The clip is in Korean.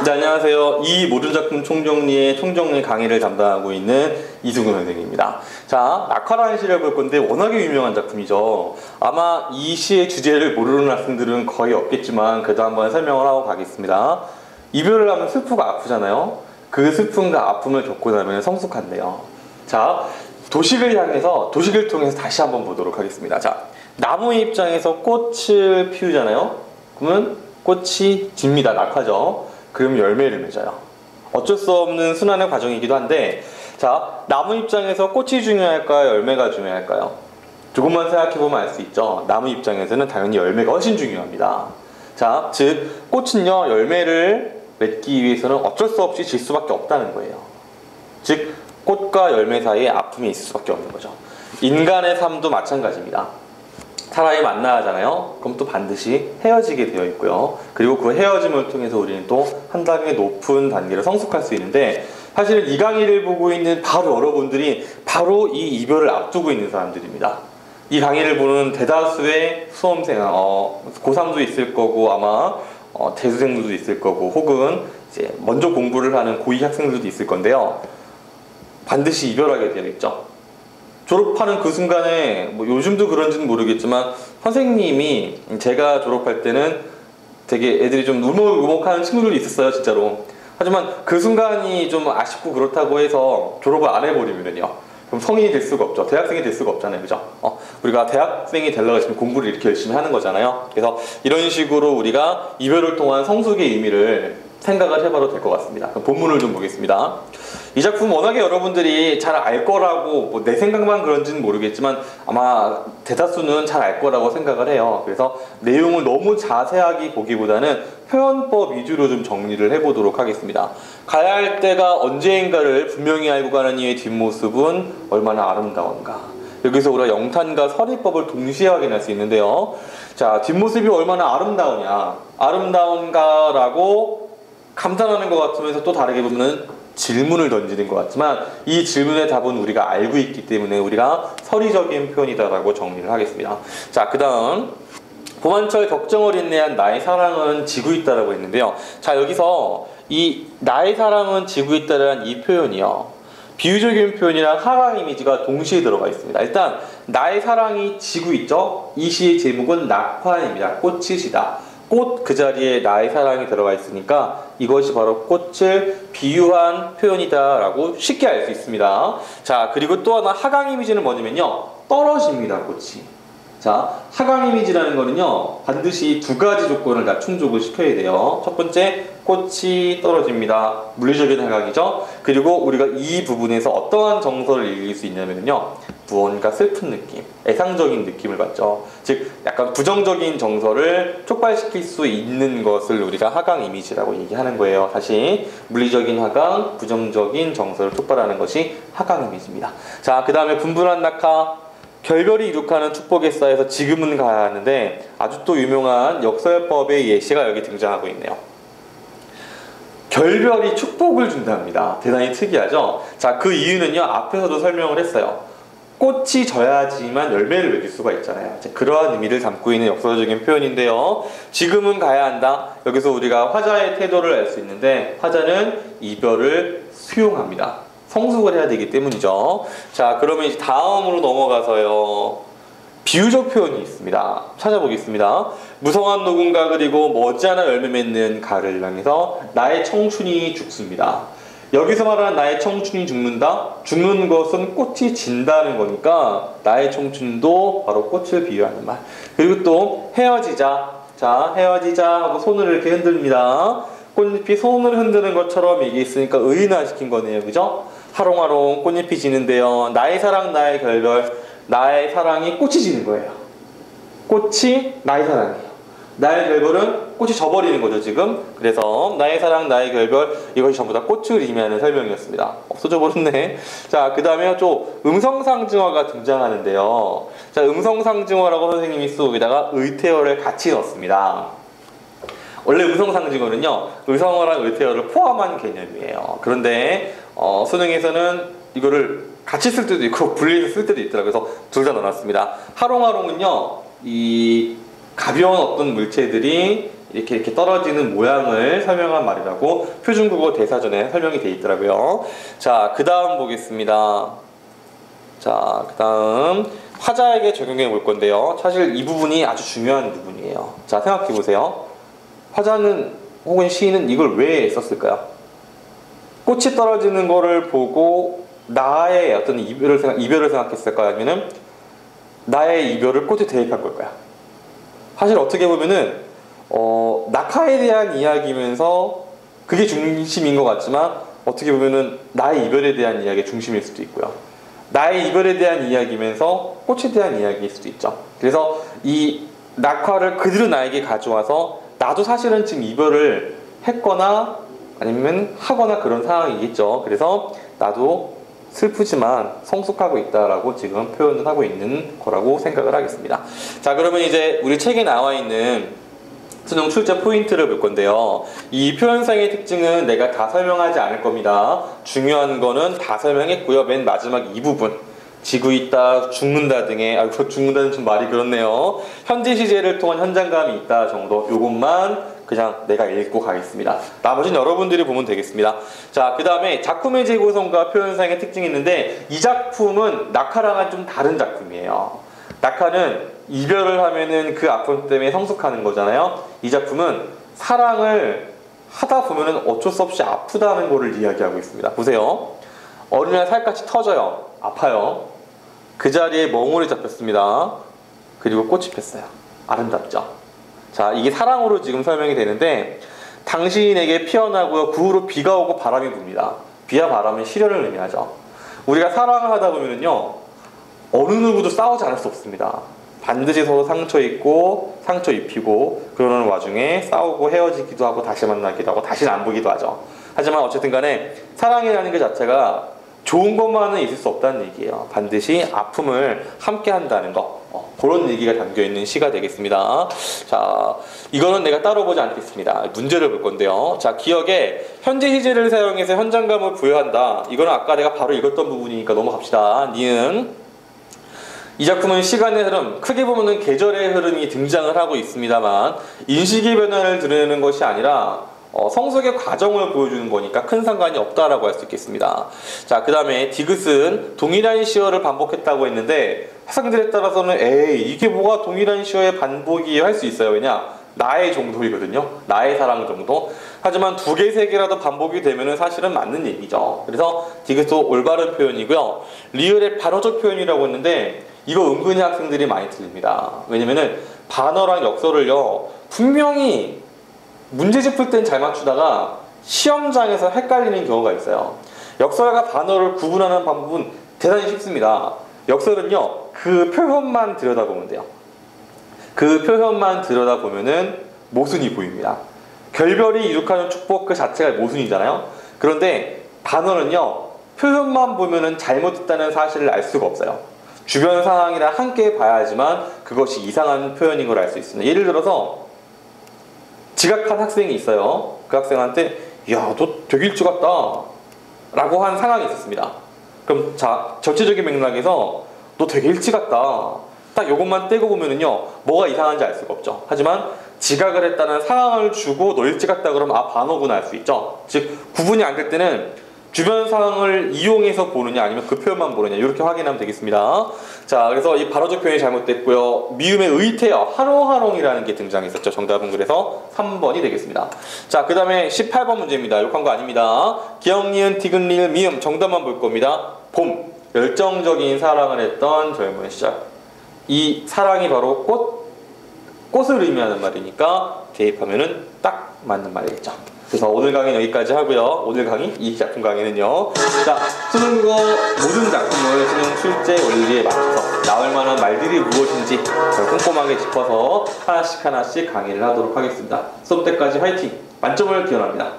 네, 안녕하세요. 이 모든 작품 총정리의 총정리 강의를 담당하고 있는 이승훈 선생님입니다. 자, 낙화라는 시를 볼 건데 워낙에 유명한 작품이죠. 아마 이 시의 주제를 모르는 학생들은 거의 없겠지만 그래도 한번 설명을 하고 가겠습니다. 이별을 하면 슬프고 아프잖아요. 그 슬픔과 아픔을 겪고 나면 성숙한대요. 자, 도식을 향해서 도식을 통해서 다시 한번 보도록 하겠습니다. 자, 나무의 입장에서 꽃을 피우잖아요. 그러면 꽃이 집니다. 낙화죠. 그럼 열매를 맺어요. 어쩔 수 없는 순환의 과정이기도 한데, 자, 나무 입장에서 꽃이 중요할까요? 열매가 중요할까요? 조금만 생각해보면 알 수 있죠. 나무 입장에서는 당연히 열매가 훨씬 중요합니다. 자, 즉 꽃은요, 열매를 맺기 위해서는 어쩔 수 없이 질 수밖에 없다는 거예요. 즉 꽃과 열매 사이에 아픔이 있을 수밖에 없는 거죠. 인간의 삶도 마찬가지입니다. 사람이 만나야 하잖아요. 그럼 또 반드시 헤어지게 되어 있고요. 그리고 그 헤어짐을 통해서 우리는 또 한 단계 높은 단계를 성숙할 수 있는데, 사실 이 강의를 보고 있는 바로 여러분들이 바로 이 이별을 앞두고 있는 사람들입니다. 이 강의를 보는 대다수의 수험생, 고3도 있을 거고 아마 재수생들도 있을 거고 혹은 이제 먼저 공부를 하는 고2 학생들도 있을 건데요. 반드시 이별하게 되어 있죠. 졸업하는 그 순간에 뭐 요즘도 그런지는 모르겠지만 선생님이 제가 졸업할 때는 되게 애들이 좀 우먹우먹하는 친구들이 있었어요, 진짜로. 하지만 그 순간이 좀 아쉽고 그렇다고 해서 졸업을 안 해버리면요, 그럼 성인이 될 수가 없죠. 대학생이 될 수가 없잖아요, 그죠? 우리가 대학생이 되려고 지금 공부를 이렇게 열심히 하는 거잖아요. 그래서 이런 식으로 우리가 이별을 통한 성숙의 의미를 생각을 해봐도 될 것 같습니다. 그럼 본문을 좀 보겠습니다. 이 작품 워낙에 여러분들이 잘 알 거라고, 뭐 내 생각만 그런지는 모르겠지만 아마 대다수는 잘 알 거라고 생각을 해요. 그래서 내용을 너무 자세하게 보기보다는 표현법 위주로 좀 정리를 해보도록 하겠습니다. 가야 할 때가 언제인가를 분명히 알고 가는 이의 뒷모습은 얼마나 아름다운가. 여기서 우리가 영탄과 서리법을 동시에 확인할 수 있는데요. 자, 뒷모습이 얼마나 아름다우냐, 아름다운가라고 감탄하는 것 같으면서 또 다르게 보면 질문을 던지는 것 같지만 이 질문의 답은 우리가 알고 있기 때문에 우리가 서리적인 표현이다라고 정리를 하겠습니다. 자, 그 다음 고만철 덕정을 인내한 나의 사랑은 지고 있다라고 했는데요. 자, 여기서 이 나의 사랑은 지고 있다라는 이 표현이요, 비유적인 표현이랑 하강 이미지가 동시에 들어가 있습니다. 일단 나의 사랑이 지고 있죠. 이 시의 제목은 낙화입니다. 꽃이 지다. 꽃 그 자리에 나의 사랑이 들어가 있으니까 이것이 바로 꽃을 비유한 표현이다 라고 쉽게 알 수 있습니다. 자, 그리고 또 하나 하강 이미지는 뭐냐면요, 떨어집니다, 꽃이. 자, 하강 이미지라는 거는요, 반드시 두 가지 조건을 다 충족을 시켜야 돼요. 첫 번째, 꽃이 떨어집니다. 물리적인 하강이죠. 그리고 우리가 이 부분에서 어떠한 정서를 읽을 수 있냐면요, 무언가 슬픈 느낌, 애상적인 느낌을 받죠. 즉 약간 부정적인 정서를 촉발시킬 수 있는 것을 우리가 하강 이미지라고 얘기하는 거예요. 다시, 물리적인 하강, 부정적인 정서를 촉발하는 것이 하강 이미지입니다. 자, 그 다음에 분분한 낙하, 결별이 이룩하는 축복에 쌓여서 지금은 가야 하는데, 아주 또 유명한 역설법의 예시가 여기 등장하고 있네요. 결별이 축복을 준답니다. 대단히 특이하죠? 자, 그 이유는요, 앞에서도 설명을 했어요. 꽃이 져야지만 열매를 맺을 수가 있잖아요. 그러한 의미를 담고 있는 역설적인 표현인데요. 지금은 가야 한다. 여기서 우리가 화자의 태도를 알 수 있는데, 화자는 이별을 수용합니다. 성숙을 해야 되기 때문이죠. 자, 그러면 이제 다음으로 넘어가서요, 비유적 표현이 있습니다. 찾아보겠습니다. 무성한 누군가 그리고 머지않아 열매 맺는 가를 향해서 나의 청춘이 죽습니다. 여기서 말하는 나의 청춘이 죽는다? 죽는 것은 꽃이 진다는 거니까 나의 청춘도 바로 꽃을 비유하는 말. 그리고 또 헤어지자. 자, 헤어지자 하고 손을 이렇게 흔듭니다. 꽃잎이 손을 흔드는 것처럼 이게 있으니까 의인화시킨 거네요, 그죠? 하롱하롱 꽃잎이 지는데요, 나의 사랑 나의 결별, 나의 사랑이 꽃이 지는 거예요. 꽃이 나의 사랑이에요. 나의 결별은 꽃이 져버리는 거죠, 지금. 그래서 나의 사랑 나의 결별, 이것이 전부 다 꽃을 의미하는 설명이었습니다. 없어져 버렸네. 자, 그 다음에 또 음성상징어가 등장하는데요. 자, 음성상징어라고 선생님이 쓰고기다가 의태어를 같이 넣습니다. 원래 음성상징어는요, 의성어랑 의태어를 포함한 개념이에요. 그런데 수능에서는 이거를 같이 쓸 때도 있고 분리해서 쓸 때도 있더라고요. 그래서 둘 다 넣어놨습니다. 하롱하롱은요, 이 가벼운 어떤 물체들이 이렇게 떨어지는 모양을 설명한 말이라고 표준국어 대사전에 설명이 되어 있더라고요. 자, 그 다음 보겠습니다. 자, 그 다음 화자에게 적용해 볼 건데요. 사실 이 부분이 아주 중요한 부분이에요. 자, 생각해 보세요. 화자는 혹은 시인은 이걸 왜 썼을까요? 꽃이 떨어지는 거를 보고 나의 어떤 이별을 생각했을까요? 아니면 나의 이별을 꽃에 대입한 걸까요? 사실 어떻게 보면은 낙하에 대한 이야기면서 그게 중심인 것 같지만 어떻게 보면은 나의 이별에 대한 이야기의 중심일 수도 있고요. 나의 이별에 대한 이야기면서 꽃에 대한 이야기일 수도 있죠. 그래서 이 낙화를 그대로 나에게 가져와서 나도 사실은 지금 이별을 했거나 아니면 하거나 그런 상황이겠죠. 그래서 나도 슬프지만 성숙하고 있다라고 지금 표현을 하고 있는 거라고 생각을 하겠습니다. 자, 그러면 이제 우리 책에 나와 있는 수능 출제 포인트를 볼 건데요. 이 표현상의 특징은 내가 다 설명하지 않을 겁니다. 중요한 거는 다 설명했고요. 맨 마지막 이 부분, 지고 있다, 죽는다 등의, 죽는다는 좀 말이 그렇네요. 현재 시제를 통한 현장감이 있다 정도, 요것만 그냥 내가 읽고 가겠습니다. 나머지는 여러분들이 보면 되겠습니다. 자, 그 다음에 작품의 재구성과 표현상의 특징이 있는데, 이 작품은 낙하랑은 좀 다른 작품이에요. 낙하는 이별을 하면은 그 아픔 때문에 성숙하는 거잖아요. 이 작품은 사랑을 하다 보면은 어쩔 수 없이 아프다는 거를 이야기하고 있습니다. 보세요. 어느 날 살갗이 터져요. 아파요. 그 자리에 멍울이 잡혔습니다. 그리고 꽃이 폈어요. 아름답죠? 자, 이게 사랑으로 지금 설명이 되는데, 당신에게 피어나고요. 그 후로 비가 오고 바람이 붑니다. 비와 바람은 시련을 의미하죠. 우리가 사랑을 하다 보면요, 어느 누구도 싸우지 않을 수 없습니다. 반드시 서로 상처 입고 상처 입히고 그러는 와중에 싸우고 헤어지기도 하고 다시 만나기도 하고 다시는 안 보기도 하죠. 하지만 어쨌든 간에 사랑이라는 것 자체가 좋은 것만은 있을 수 없다는 얘기예요. 반드시 아픔을 함께 한다는 거, 그런 얘기가 담겨있는 시가 되겠습니다. 자, 이거는 내가 따로 보지 않겠습니다. 문제를 볼 건데요. 자, 기억에 현재 시제를 사용해서 현장감을 부여한다. 이거는 아까 내가 바로 읽었던 부분이니까 넘어갑시다. 니은 이 작품은 시간의 흐름, 크게 보면은 계절의 흐름이 등장을 하고 있습니다만 인식의 변화를 드러내는 것이 아니라 성숙의 과정을 보여주는 거니까 큰 상관이 없다라고 할 수 있겠습니다. 자, 그 다음에 디귿은 동일한 시어를 반복했다고 했는데 학생들에 따라서는 이게 뭐가 동일한 시어의 반복이에요 할 수 있어요. 왜냐? 나의 정도이거든요. 나의 사랑 정도. 하지만 두 개, 세 개라도 반복이 되면은 사실은 맞는 얘기죠. 그래서 디귿도 올바른 표현이고요. 리을의 반어적 표현이라고 했는데 이거 은근히 학생들이 많이 틀립니다. 왜냐면은 반어랑 역서를요, 분명히 문제집 풀 땐 잘 맞추다가 시험장에서 헷갈리는 경우가 있어요. 역설과 반어를 구분하는 방법은 대단히 쉽습니다. 역설은요, 그 표현만 들여다보면 돼요. 그 표현만 들여다보면은 모순이 보입니다. 결별이 이룩하는 축복 그 자체가 모순이잖아요. 그런데 반어는요, 표현만 보면은 잘못했다는 사실을 알 수가 없어요. 주변 상황이랑 함께 봐야지만 그것이 이상한 표현인 걸 알 수 있습니다. 예를 들어서 지각한 학생이 있어요. 그 학생한테 야, 너 되게 일찍 왔다 라고 한 상황이 있었습니다. 그럼 자, 전체적인 맥락에서 너 되게 일찍 왔다, 딱 요것만 떼고 보면은요, 뭐가 이상한지 알 수가 없죠. 하지만 지각을 했다는 상황을 주고 너 일찍 왔다 그러면 반어구나 알 수 있죠. 즉 구분이 안 될 때는 주변 상황을 이용해서 보느냐 아니면 그 표현만 보느냐, 이렇게 확인하면 되겠습니다. 자, 그래서 이 반어적 표현이 잘못됐고요. 미음의 의태어 하롱하롱이라는 게 등장했었죠. 정답은 그래서 3번이 되겠습니다. 자, 그 다음에 18번 문제입니다. 욕한 거 아닙니다. 기역, 니은, 디귿, 리을, 미음 정답만 볼 겁니다. 봄, 열정적인 사랑을 했던 젊은 시절. 이 사랑이 바로 꽃을 의미하는 말이니까 대입하면은 딱 맞는 말이겠죠. 그래서 오늘 강의는 여기까지 하고요. 오늘 강의, 이 작품 강의는요, 자, 수능국어 모든 작품을 수능 출제 원리에 맞춰서 나올 만한 말들이 무엇인지 꼼꼼하게 짚어서 하나씩 강의를 하도록 하겠습니다. 수업 때까지 화이팅! 만점을 기원합니다.